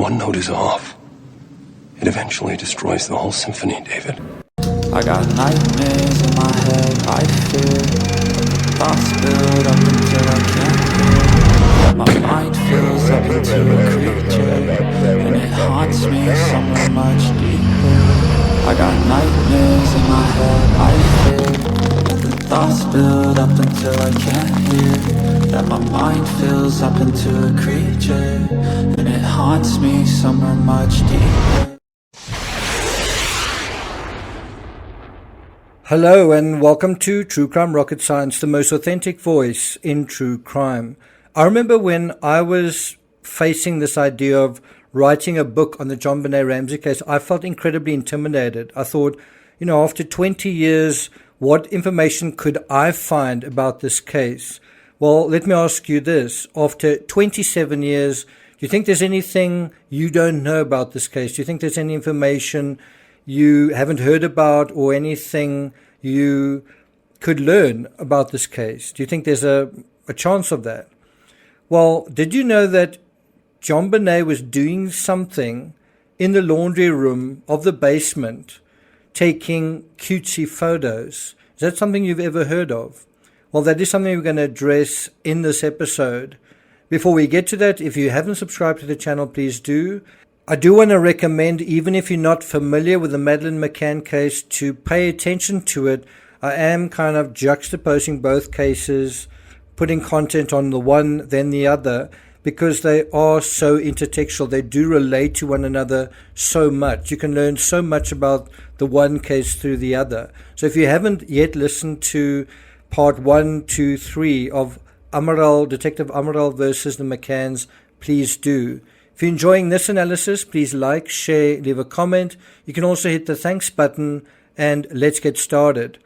one note is off, it eventually destroys the whole symphony, David. I got nightmares in my head, I fear thoughts build up until I can't hear, that my mind fills up into a creature, and it haunts me somewhere much deeper. I got nightmares in my head, I fear the thoughts build up until I can't hear, that my mind fills up into a creature, and it haunts me somewhere much deeper. Hello and welcome to True Crime Rocket Science, the most authentic voice in true crime. I remember when I was facing this idea of writing a book on the JonBenet Ramsey case, I felt incredibly intimidated. I thought, after 20 years, what information could I find about this case? Well, let me ask you this. After 27 years, do you think there's anything you don't know about this case? Do you think there's any information you haven't heard about or anything you could learn about this case? Do you think there's a chance of that? Well, did you know that JonBenet was doing something in the laundry room of the basement, taking cutesy photos? Is that something you've ever heard of? Well, that is something we're going to address in this episode. Before we get to that, if you haven't subscribed to the channel, please do. I do want to recommend, even if you're not familiar with the Madeleine McCann case, to pay attention to it. I am kind of juxtaposing both cases, putting content on the one, then the other, because they are so intertextual. They do relate to one another so much. You can learn so much about the one case through the other. So if you haven't yet listened to part 1, 2, 3 of Detective Amaral versus the McCanns, please do. If you're enjoying this analysis, please like, share, leave a comment. You can also hit the thanks button, and let's get started.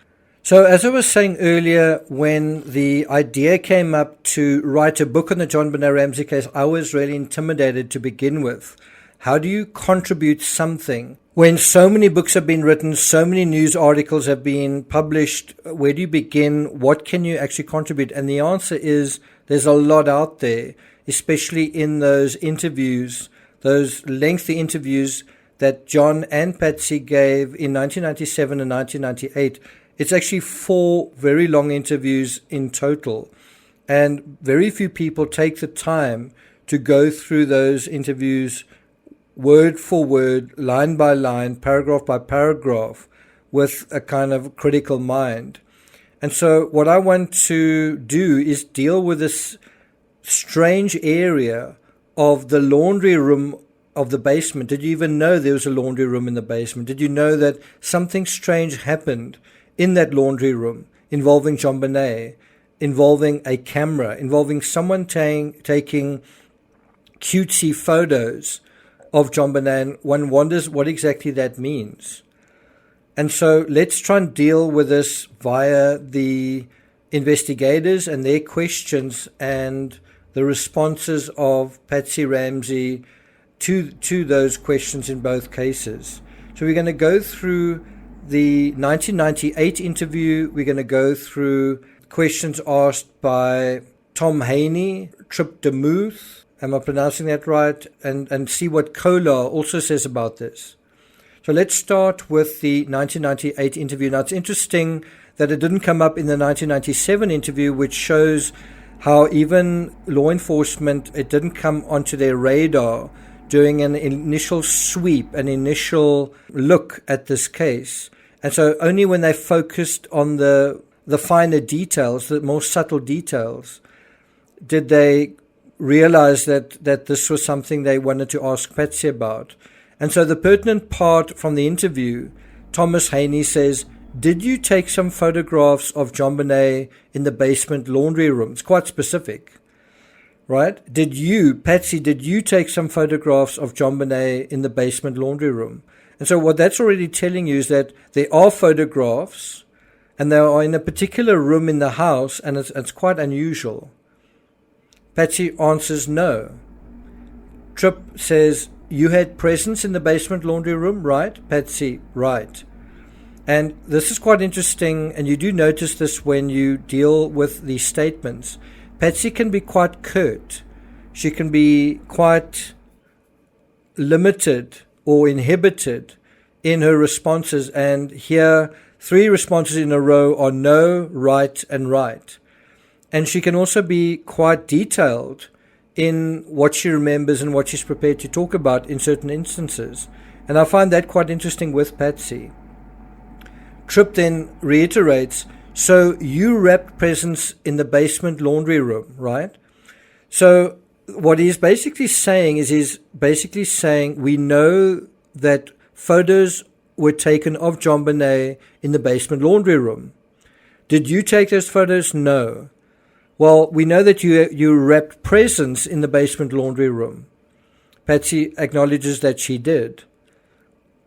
So as I was saying earlier, when the idea came up to write a book on the JonBenet Ramsey case, I was really intimidated to begin with. How do you contribute something when so many books have been written, so many news articles have been published? Where do you begin? What can you actually contribute? And the answer is there's a lot out there, especially in those interviews, those lengthy interviews that John and Patsy gave in 1997 and 1998. It's actually 4 very long interviews in total. And very few people take the time to go through those interviews word for word, line by line, paragraph by paragraph, with a kind of critical mind. And so what I want to do is deal with this strange area of the laundry room of the basement. Did you even know there was a laundry room in the basement? Did you know that something strange happened in that laundry room involving JonBenet, involving a camera, involving someone taking cutesy photos of JonBenet, and one wonders what exactly that means. And so let's try and deal with this via the investigators and their questions and the responses of Patsy Ramsey to those questions in both cases. So we're going to go through the 1998 interview. We're going to go through questions asked by Tom Haney, Trip DeMuth, am I pronouncing that right? And see what Kolar also says about this. So let's start with the 1998 interview. Now, it's interesting that it didn't come up in the 1997 interview, which shows how even law enforcement, it didn't come onto their radar during an initial sweep, an initial look at this case. And so only when they focused on the finer details, the more subtle details, did they realize that this was something they wanted to ask Patsy about. And so the pertinent part from the interview, Thomas Haney says, did you take some photographs of JonBenet in the basement laundry room? It's quite specific, right? Patsy, did you take some photographs of JonBenet in the basement laundry room? And so what that's already telling you is that there are photographs and they are in a particular room in the house, and it's quite unusual. Patsy answers no. Trip says, you had presence in the basement laundry room, right? Patsy, right. And this is quite interesting, and you do notice this when you deal with these statements. Patsy can be quite curt. She can be quite limited or inhibited in her responses, and here 3 responses in a row are no, right, and right. And she can also be quite detailed in what she remembers and what she's prepared to talk about in certain instances. And I find that quite interesting with Patsy. Tripp then reiterates, so you wrapped presents in the basement laundry room, right? So what he's basically saying is we know that photos were taken of JonBenet in the basement laundry room. Did you take those photos? No. Well, we know that you wrapped presents in the basement laundry room. Patsy acknowledges that she did.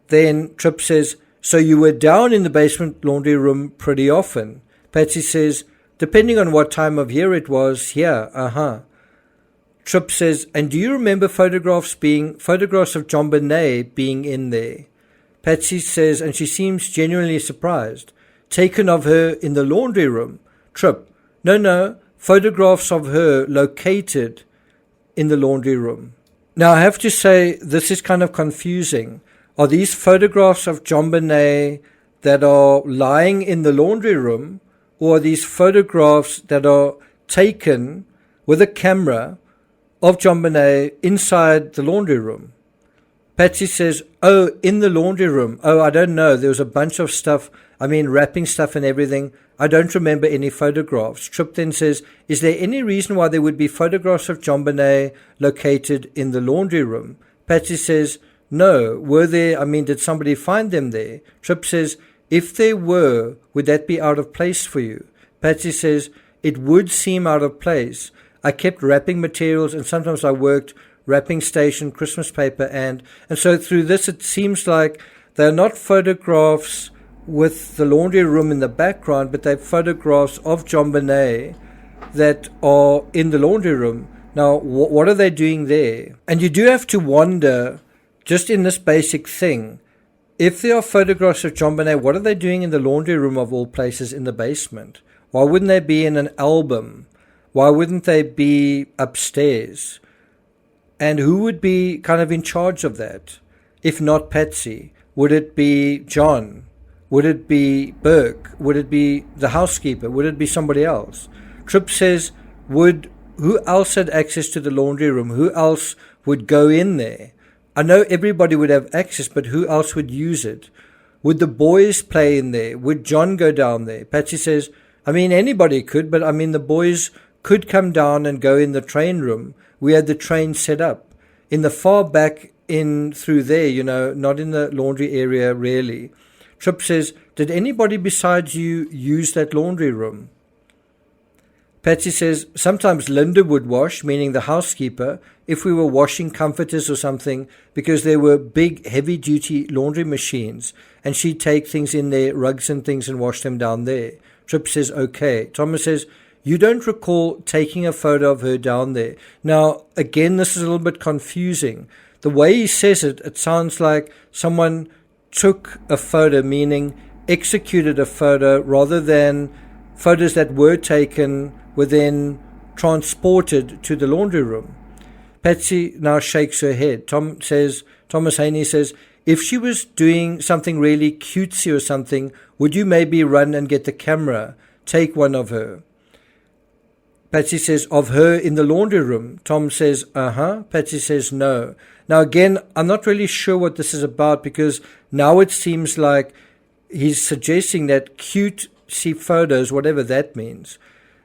Then Tripp says, so you were down in the basement laundry room pretty often. Patsy says, depending on what time of year it was, yeah, Tripp says, and do you remember photographs of JonBenet being in there? Patsy says, and she seems genuinely surprised, taken of her in the laundry room. Tripp, no, photographs of her located in the laundry room. Now, I have to say, this is kind of confusing. Are these photographs of JonBenet that are lying in the laundry room, or are these photographs that are taken with a camera of JonBenet inside the laundry room? Patsy says, oh, in the laundry room. Oh, I don't know. There was a bunch of stuff, wrapping stuff and everything. I don't remember any photographs. Tripp then says, is there any reason why there would be photographs of JonBenet located in the laundry room? Patsy says, no. Were there, did somebody find them there? Tripp says, if there were, would that be out of place for you? Patsy says, it would seem out of place. I kept wrapping materials, and sometimes I worked wrapping station, Christmas paper, and so through this it seems like they're not photographs with the laundry room in the background, but they're photographs of JonBenet that are in the laundry room. Now, what are they doing there? And you do have to wonder, just in this basic thing, if there are photographs of JonBenet, what are they doing in the laundry room of all places in the basement? Why wouldn't they be in an album? Why wouldn't they be upstairs? And who would be kind of in charge of that? If not Patsy, would it be John? Would it be Burke? Would it be the housekeeper? Would it be somebody else? Tripp says, who else had access to the laundry room? Who else would go in there? I know everybody would have access, but who else would use it? Would the boys play in there? Would John go down there? Patsy says, anybody could, but the boys could come down and go in the train room. We had the train set up in the far back in through there, not in the laundry area really. Tripp says, did anybody besides you use that laundry room? Patsy says, sometimes Linda would wash, meaning the housekeeper, if we were washing comforters or something, because there were big heavy-duty laundry machines, and she'd take things in there, rugs and things, and wash them down there. Tripp says, okay. Thomas says, you don't recall taking a photo of her down there. Now, again, this is a little bit confusing. The way he says it, it sounds like someone took a photo, meaning executed a photo, rather than photos that were taken were then transported to the laundry room. Patsy now shakes her head. Thomas Haney says, if she was doing something really cutesy or something, would you maybe run and get the camera, take one of her? Patsy says, of her in the laundry room. Tom says, Patsy says, no. Now, again, I'm not really sure what this is about, because now it seems like he's suggesting that cutesy photos, whatever that means,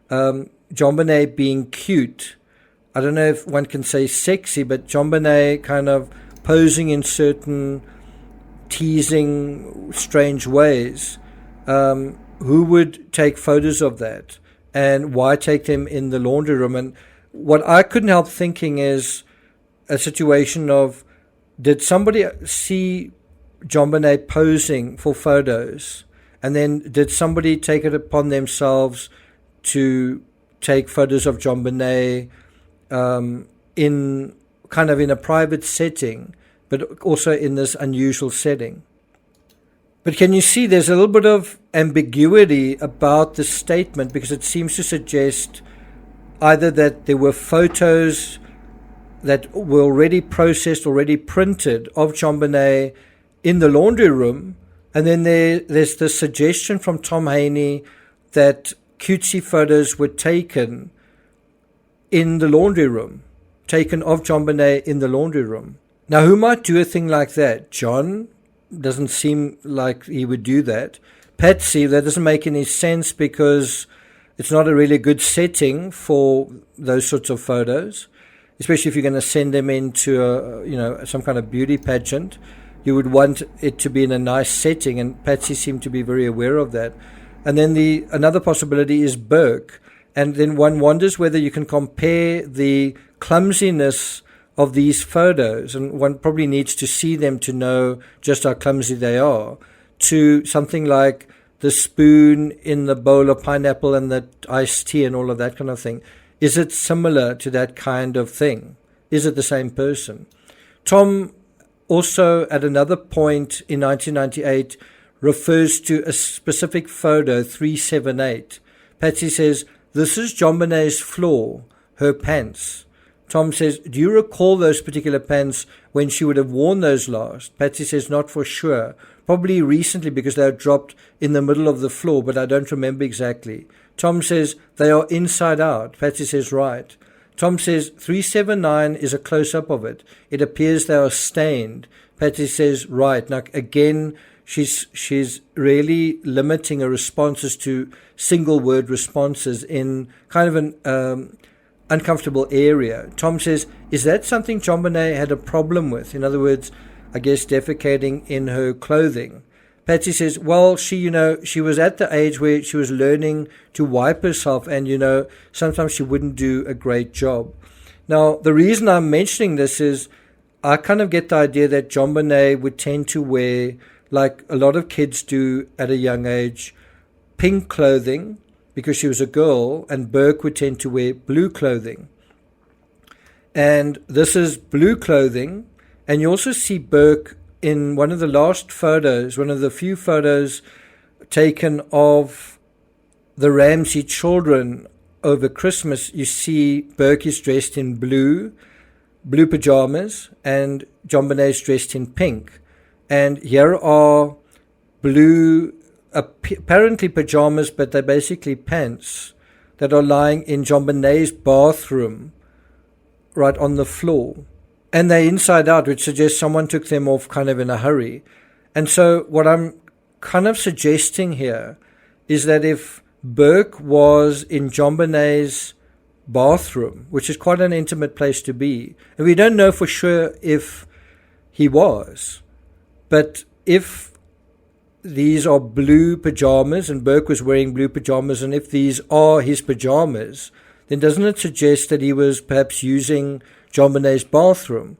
JonBenet being cute, I don't know if one can say sexy, but JonBenet kind of posing in certain teasing, strange ways. Who would take photos of that? And why take them in the laundry room? And what I couldn't help thinking is a situation of, did somebody see JonBenet posing for photos, and then did somebody take it upon themselves to take photos of JonBenet in kind of in a private setting, but also in this unusual setting? But can you see there's a little bit of ambiguity about the statement, because it seems to suggest either that there were photos that were already processed, already printed of JonBenet in the laundry room. And then there's the suggestion from Tom Haney that cutesy photos were taken in the laundry room, taken of JonBenet in the laundry room. Now, who might do a thing like that? John doesn't seem like he would do that. Patsy, that doesn't make any sense because it's not a really good setting for those sorts of photos, especially if you're going to send them into some kind of beauty pageant. You would want it to be in a nice setting, and Patsy seemed to be very aware of that. And then another possibility is Burke, and then one wonders whether you can compare the clumsiness of these photos, and one probably needs to see them to know just how clumsy they are, to something like the spoon in the bowl of pineapple and the iced tea and all of that kind of thing. Is it similar to that kind of thing? Is it the same person? Tom also, at another point in 1998, refers to a specific photo, 378. Patsy says, "This is JonBenet's flaw, her pants." Tom says, "Do you recall those particular pants when she would have worn those last?" Patsy says, "Not for sure. Probably recently because they are dropped in the middle of the floor, but I don't remember exactly." Tom says, "They are inside out." Patsy says, "Right." Tom says, 379 is a close-up of it. It appears they are stained. Patsy says, "Right." Now, again, she's really limiting her responses to single-word responses in kind of an uncomfortable area. Tom says, "Is that something JonBenet had a problem with? In other words, I guess defecating in her clothing." Patsy says, "Well, she was at the age where she was learning to wipe herself, and, sometimes she wouldn't do a great job." Now, the reason I'm mentioning this is I kind of get the idea that JonBenet would tend to wear, like a lot of kids do at a young age, pink clothing because she was a girl, and Burke would tend to wear blue clothing. And this is blue clothing, and you also see Burke in one of the last photos, one of the few photos taken of the Ramsey children over Christmas. You see Burke is dressed in blue pajamas, and JonBenet is dressed in pink. And here are blue, apparently pajamas, but they're basically pants that are lying in JonBenet's bathroom right on the floor. And they're inside out, which suggests someone took them off kind of in a hurry. And so what I'm kind of suggesting here is that if Burke was in JonBenet's bathroom, which is quite an intimate place to be, and we don't know for sure if he was, but if these are blue pajamas and Burke was wearing blue pajamas, and if these are his pajamas, then doesn't it suggest that he was perhaps using JonBenet's bathroom?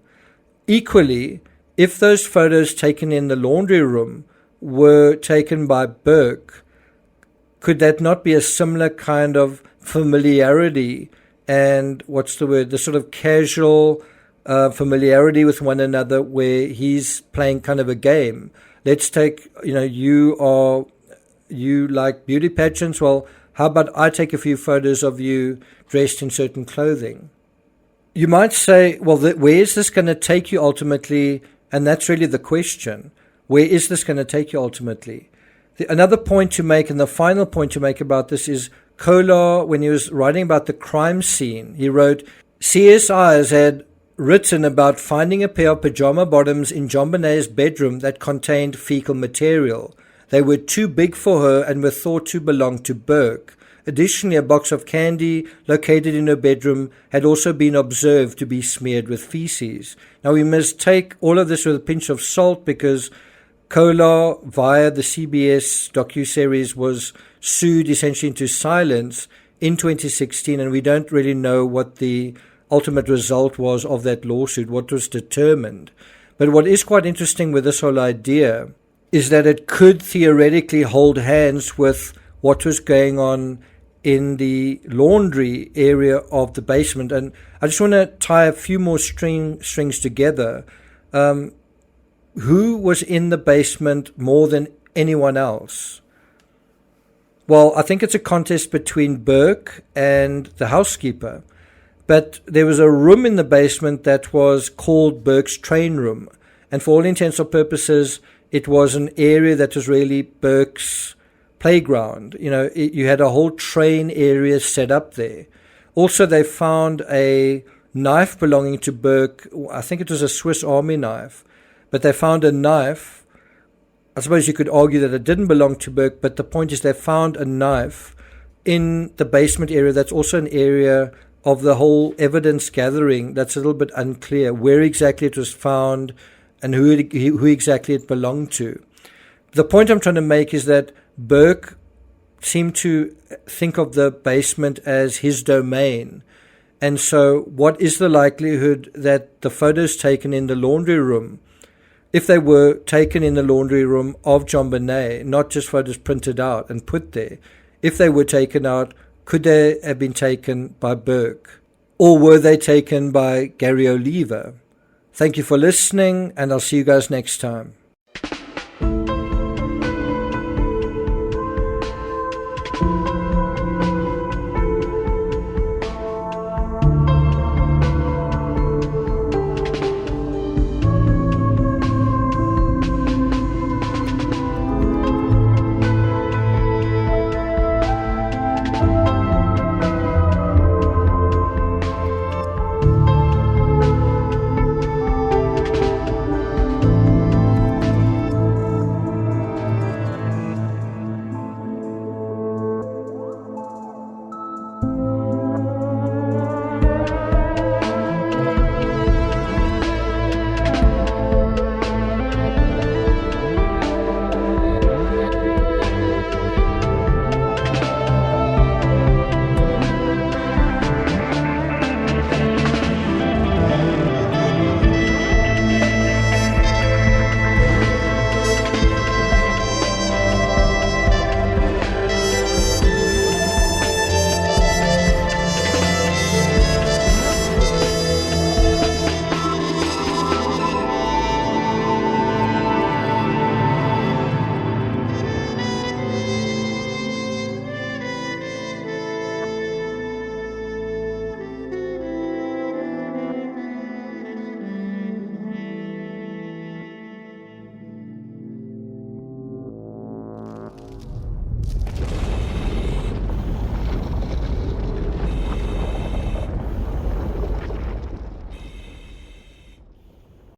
Equally, if those photos taken in the laundry room were taken by Burke, could that not be a similar kind of familiarity and the sort of casual familiarity with one another where he's playing kind of a game? Let's take, you like beauty pageants. Well, how about I take a few photos of you dressed in certain clothing? You might say, well, where is this going to take you ultimately? And that's really the question. Where is this going to take you ultimately? Another point to make, and the final point to make about this, is Kolar, when he was writing about the crime scene, he wrote, CSIs had written about finding a pair of pajama bottoms in JonBenet's bedroom that contained fecal material. They were too big for her and were thought to belong to Burke. Additionally, a box of candy located in her bedroom had also been observed to be smeared with feces. Now, we must take all of this with a pinch of salt because Kolar, via the CBS docuseries, was sued essentially into silence in 2016, and we don't really know what the ultimate result was of that lawsuit, what was determined. But what is quite interesting with this whole idea is that it could theoretically hold hands with what was going on in the laundry area of the basement. And I just want to tie a few more strings together. Who was in the basement more than anyone else? Well, I think it's a contest between Burke and the housekeeper. But there was a room in the basement that was called Burke's train room. And for all intents and purposes, it was an area that was really Burke's playground. You had a whole train area set up there. Also, they found a knife belonging to Burke. I think it was a Swiss Army knife. But they found a knife. I suppose you could argue that it didn't belong to Burke, but the point is they found a knife in the basement area. That's also an area of the whole evidence gathering that's a little bit unclear, where exactly it was found and who exactly it belonged to. The point I'm trying to make is that Burke seemed to think of the basement as his domain. And so what is the likelihood that the photos taken in the laundry room, if they were taken in the laundry room of JonBenet, not just photos printed out and put there, if they were taken out, could they have been taken by Burke? Or were they taken by Gary Oliva? Thank you for listening, and I'll see you guys next time.